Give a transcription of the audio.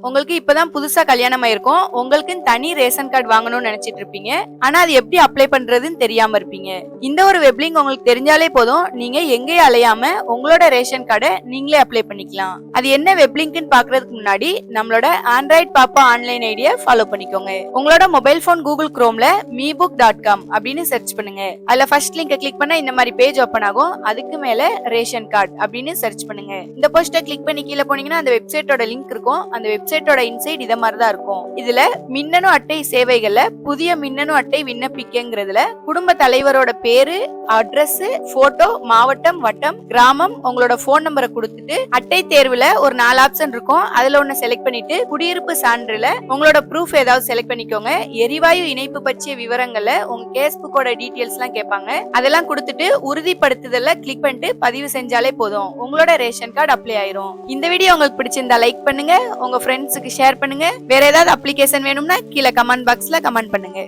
உங்களுக்கு இப்பதான் புதுசா கல்யாணம் ஆயிருக்கும், உங்களுக்கு தனி ரேஷன் கார்டு வாங்கணும்னு நினைச்சிட்டு இருப்பீங்க. ஆனா அது எப்படி அப்ளை பண்றதுன்னு தெரியாம இருப்பீங்க. இந்த ஒரு வெப்லிங்க் உங்களுக்கு தெரிஞ்சாலே போதும், நீங்க எங்கேயும் அலையாம உங்களோட ரேஷன் கார்டை நீங்களே அப்ளை பண்ணிக்கலாம். அது என்ன வெப்லிங்க்னு பாக்குறதுக்கு முன்னாடி நம்மளோட ஆண்ட்ராய்ட் பாப்பா ஆன்லைன் ஐடியை ஃபாலோ பண்ணிக்கோங்க. உங்களோட மொபைல் போன் கூகுள் குரோம்ல mebook.com அப்படின்னு சர்ச் பண்ணுங்க. அதுல ஃபர்ஸ்ட் லிங்கை கிளிக் பண்ணா இந்த மாதிரி பேஜ் ஓபன் ஆகும். அதுக்கு மேல ரேஷன் கார்டு அப்படின்னு சர்ச் பண்ணுங்க. இந்த போஸ்டை கிளிக் பண்ணி கீழே போனீங்கன்னா அந்த வெப்சைட்டோட லிங்க் இருக்கும். அந்த வெப்சைட்டோட இன்சைட் இத மாதிரி தான் இருக்கும். இதுல மின்னணு அட்டை சேவைகள்ல புதிய மின்னணு அட்டை விண்ணப்பிக்கங்கிறதுல குடும்ப தலைவரோட பேரு, அட்ரஸ், போட்டோ, மாவட்டம், வட்டம், கிராமம், உங்களோட போன் நம்பரை கொடுத்துட்டு அட்டை தேர்வுல ஒரு 4 ஆப்ஷன் இருக்கும். அதுல ஒண்ணு செலக்ட் பண்ணிட்டு குடியிருப்பு சான்றுல உங்களோட ப்ரூஃப் ஏதாவது செலக்ட் பண்ணிக்கோங்க. எரிவாயு இணைப்பு பற்றிய விவரங்கள்ல உங்க கேஸ்புக்கோட டீடைல்ஸ் எல்லாம் கேட்பாங்க. அதெல்லாம் கொடுத்துட்டு உறுதிப்படுத்துதல்ல கிளிக் பண்ணிட்டு பதிவு செஞ்சாலே போதும், உங்களோட ரேஷன் கார்டு அப்ளை ஆயிரும். இந்த வீடியோ உங்களுக்கு பிடிச்சிருந்தா லைக் பண்ணுங்க, உங்க ஃப்ரெண்ட்ஸுக்கு ஷேர் பண்ணுங்க. வேற ஏதாவது அப்ளிகேஷன் வேணும்னா கீழே கமெண்ட் பாக்ஸ்ல கமெண்ட் பண்ணுங்க.